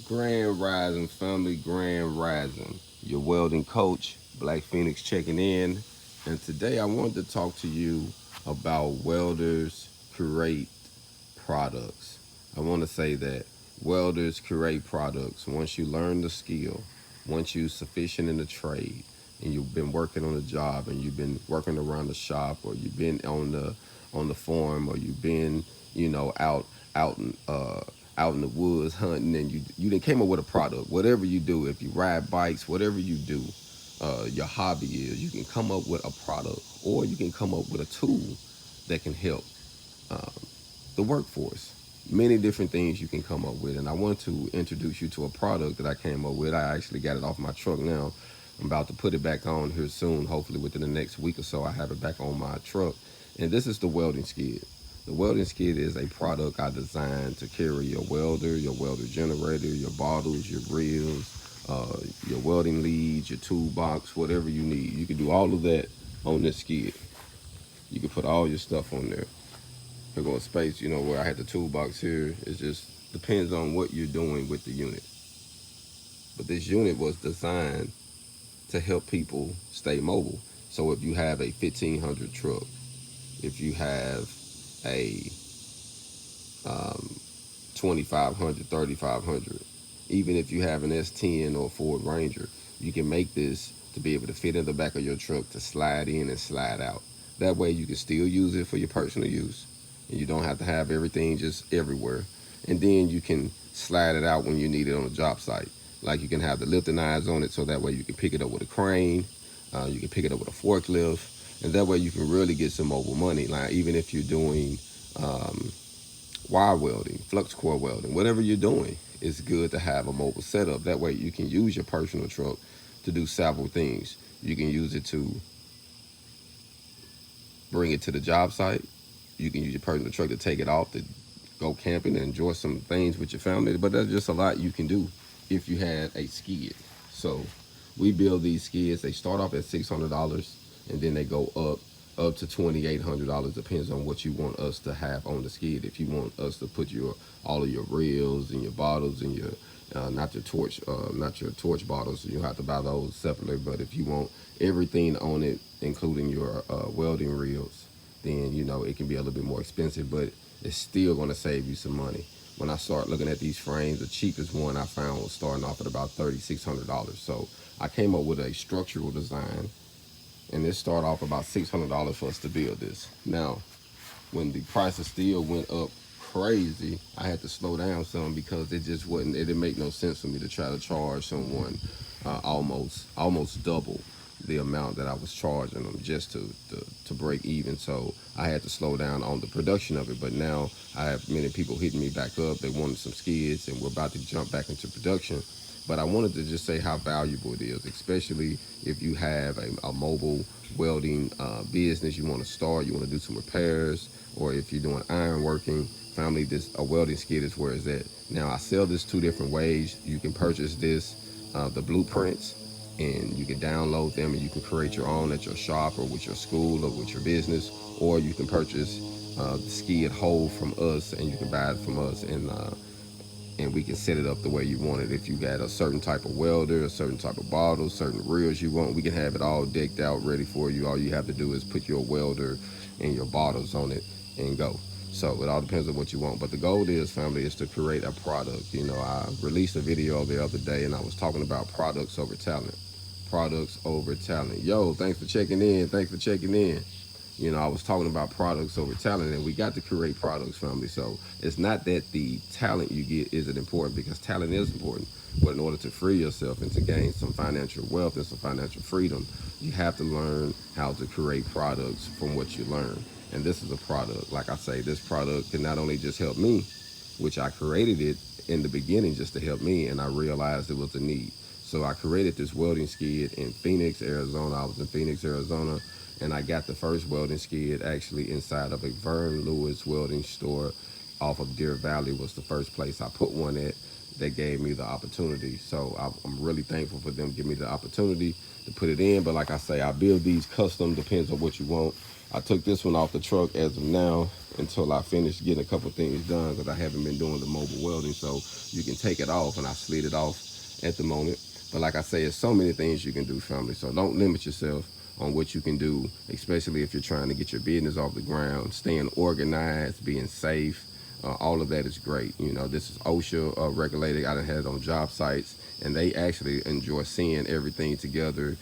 Grand Rising family, Grand Rising. Your welding coach, Black Phoenix checking in. And today I wanted to talk to you about welders create products. I want to say that welders create products. Once you learn the skill, once you're sufficient in the trade, and you've been working on a job, and you've been working around the shop, or you've been on the farm, or you've been out out in the woods hunting, and you done came up with a product. Whatever you do, if you ride bikes, whatever you do, your hobby is, you can come up with a product, or you can come up with a tool that can help um, the workforce. Many different things you can come up with, and I want to introduce you to a product that I came up with. I actually got it off my truck now. I'm about to put it back on here soon. Hopefully within the next week or so, I have it back on my truck. And this is the welding skid. The welding skid is a product I designed to carry your welder generator, your bottles, your reels, your welding leads, your toolbox, whatever you need. You can do all of that on this skid. You can put all your stuff on there. Here go a space, where I had the toolbox here. It just depends on what you're doing with the unit. But this unit was designed to help people stay mobile. So if you have a 1500 truck, if you have a 2500, 3500, even if you have an S10 or Ford Ranger, you can make this to be able to fit in the back of your truck to slide in and slide out. That way you can still use it for your personal use, and you don't have to have everything just everywhere. And then you can slide it out when you need it on a job site. Like you can have the lifting eyes on it, so that way you can pick it up with a crane, you can pick it up with a forklift, and that way you can really get some mobile money. Like even if you're doing um, wire welding, flux core welding, whatever you're doing, it's good to have a mobile setup. That way you can use your personal truck to do several things. You can use it to bring it to the job site. You can use your personal truck to take it off to go camping and enjoy some things with your family. But there's just a lot you can do if you had a skid. So we build these skids. They start off at $600, and then they go up to $2,800. Depends on what you want us to have on the skid. If you want us to put your all of your reels and your bottles and your not your torch bottles, you have to buy those separately. But if you want everything on it, including your welding reels, then it can be a little bit more expensive, but it's still going to save you some money. When I start looking at these frames, the cheapest one I found was starting off at about $3,600. So I came up with a structural design, and it started off about $600 for us to build this. Now, when the price of steel went up crazy, I had to slow down some because it just wasn't. It didn't make no sense for me to try to charge someone almost double the amount that I was charging them just to break even. So I had to slow down on the production of it. But now I have many people hitting me back up. They wanted some skids, and we're about to jump back into production. But I wanted to just say how valuable it is, especially if you have a mobile welding business you want to start, you want to do some repairs, or if you're doing iron working. Family, this a welding skid is where it's at. Now I sell this two different ways. You can purchase this, the blueprints, and you can download them, and you can create your own at your shop or with your school or with your business, or you can purchase the skid whole from us, and you can buy it from us, and we can set it up the way you want it. If you got a certain type of welder, a certain type of bottle, certain reels you want, we can have it all decked out ready for you. All you have to do is put your welder and your bottles on it and go. So it all depends on what you want. But the goal is, family, is to create a product. I released a video the other day, and I was talking about products over talent. Products over talent. Yo, thanks for checking in. Thanks for checking in. I was talking about products over talent, and we got to create products, family. So it's not that the talent you get isn't important, because talent is important. But in order to free yourself and to gain some financial wealth and some financial freedom, you have to learn how to create products from what you learn. And this is a product. Like I say, this product can not only just help me, which I created it in the beginning just to help me, and I realized it was a need. So I created this welding skid in Phoenix, Arizona. I was in Phoenix, Arizona, and I got the first welding skid actually inside of a Vern Lewis welding store off of Deer Valley. Was the first place I put one at. That gave me the opportunity. So I'm really thankful for them giving me the opportunity to put it in. But like I say, I build these custom, depends on what you want. I took this one off the truck as of now until I finish getting a couple things done, because I haven't been doing the mobile welding. So you can take it off, and I slid it off at the moment. But like I say, it's so many things you can do, family. So don't limit yourself on what you can do, especially if you're trying to get your business off the ground, staying organized, being safe. All of that is great. You know, this is OSHA regulated. I done had it on job sites, and they actually enjoy seeing everything together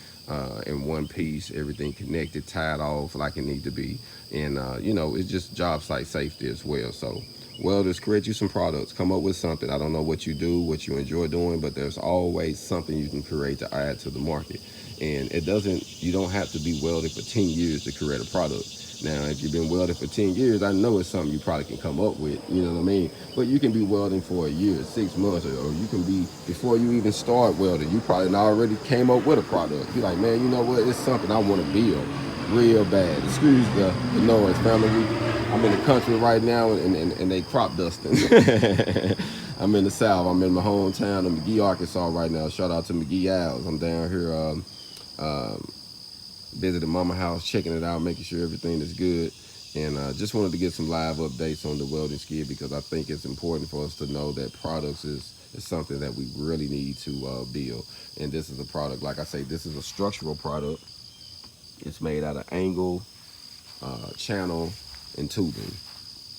in one piece, everything connected, tied off like it need to be. And you know, it's just job site safety as well. So welders, create you some products, come up with something. I don't know what you do, what you enjoy doing, but there's always something you can create to add to the market. And you don't have to be welding for 10 years to create a product. Now, if you've been welding for 10 years, I know it's something you probably can come up with, you know what I mean? But you can be welding for a year, 6 months, or you can be, before you even start welding, you probably already came up with a product. You're like, man, you know what? It's something I want to build real bad. Excuse the noise, family. I'm in the country right now, and they crop dusting. I'm in the South. I'm in my hometown of McGee, Arkansas right now. Shout out to McGee Owls. I'm down here visiting mama house, checking it out, making sure everything is good. And just wanted to get some live updates on the welding skid, because I think it's important for us to know that products is something that we really need to build. And this is a product, like I say, this is a structural product. It's made out of angle, channel, and tubing.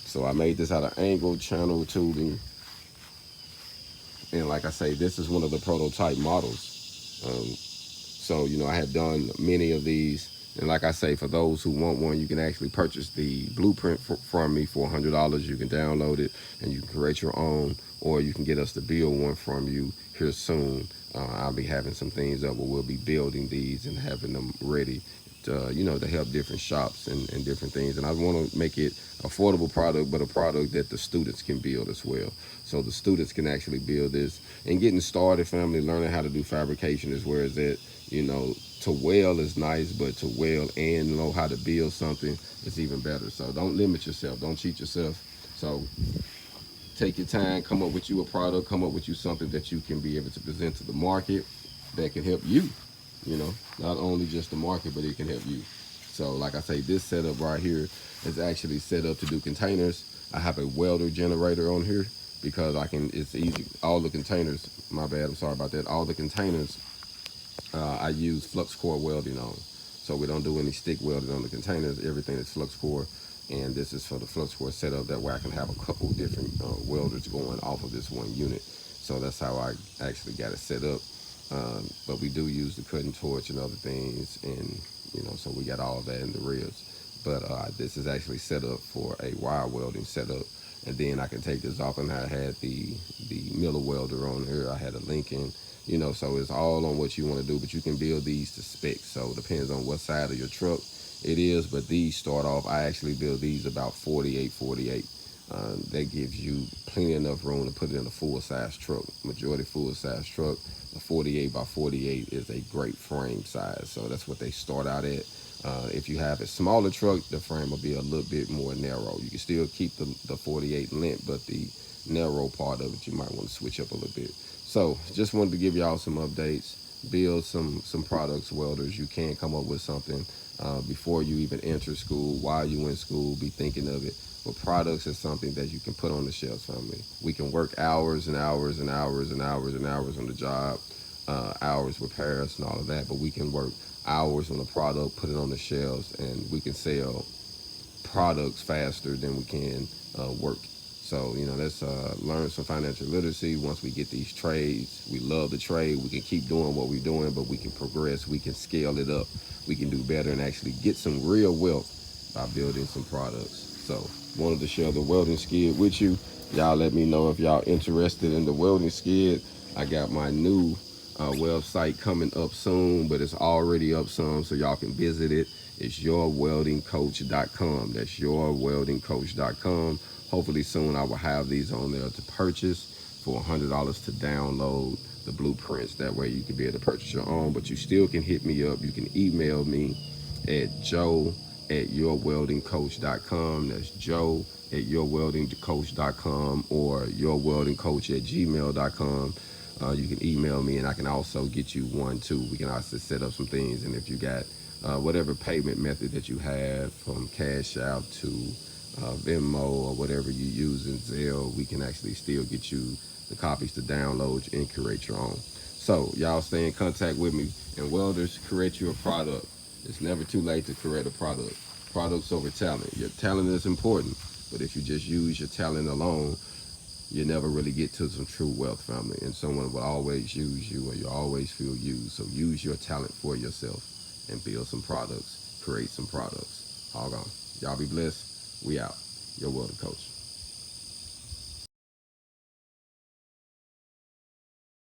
So I made this out of angle, channel, tubing. And like I say, this is one of the prototype models. So, you know, I have done many of these. And like I say, for those who want one, you can actually purchase the blueprint from me for $100. You can download it and you can create your own, or you can get us to build one from you here soon. I'll be having some things up where we'll be building these and having them ready to, you know, to help different shops and different things. And I want to make it affordable product, but a product that the students can build as well. So the students can actually build this. And getting started, family, learning how to do fabrication is where it's at. You know, to weld is nice, but to weld and know how to build something is even better. So don't limit yourself. Don't cheat yourself. So take your time, come up with you a product, come up with you something that you can be able to present to the market that can help you. You know, not only just the market, but it can help you. So like I say, this setup right here is actually set up to do containers. I have a welder generator on here because it's easy. All the containers, my bad, I'm sorry about that. All the containers I use flux core welding on. So we don't do any stick welding on the containers. Everything is flux core. And this is for the flux core setup. That way I can have a couple different welders going off of this one unit. So that's how I actually got it set up. But we do use the cutting torch and other things. And, you know, so we got all of that in the ribs. But this is actually set up for a wire welding setup. And then I can take this off, and I had the Miller welder on here. I had a Lincoln. You know, so it's all on what you want to do, but you can build these to specs. So it depends on what side of your truck it is, but these start off, I actually build these about 48. That gives you plenty enough room to put it in a full-size truck. Majority full-size truck, the 48 by 48 is a great frame size. So that's what they start out at. If you have a smaller truck, the frame will be a little bit more narrow. You can still keep the 48 length, but the narrow part of it, you might want to switch up a little bit. So just wanted to give y'all some updates, build some products, welders. You can come up with something before you even enter school, while you in school, be thinking of it. But products is something that you can put on the shelves, family. We can work hours and hours and hours and hours and hours on the job, hours repairs and all of that, but we can work hours on the product, put it on the shelves, and we can sell products faster than we can work. So, you know, let's learn some financial literacy. Once we get these trades, we love the trade. We can keep doing what we're doing, but we can progress. We can scale it up. We can do better and actually get some real wealth by building some products. So, wanted to share the welding skid with you. Y'all let me know if y'all interested in the welding skid. I got my new website coming up soon, but it's already up some, so y'all can visit it. It's yourweldingcoach.com. That's yourweldingcoach.com. Hopefully soon I will have these on there to purchase for $100 to download the blueprints. That way you can be able to purchase your own, but you still can hit me up. You can email me at joe@yourweldingcoach.com. That's joe@yourweldingcoach.com or yourweldingcoach@gmail.com. You can email me, and I can also get you one too. We can also set up some things, and if you got whatever payment method that you have, from Cash Out to Venmo or whatever you use in Zelle, we can actually still get you the copies to download and create your own. So y'all stay in contact with me. And welders, create your product. It's never too late to create a product. Products over talent. Your talent is important, but if you just use your talent alone, you never really get to some true wealth, family. And someone will always use you, or you always feel used. So use your talent for yourself and build some products, create some products. All gone. Y'all be blessed. We out. Your Welder Coach.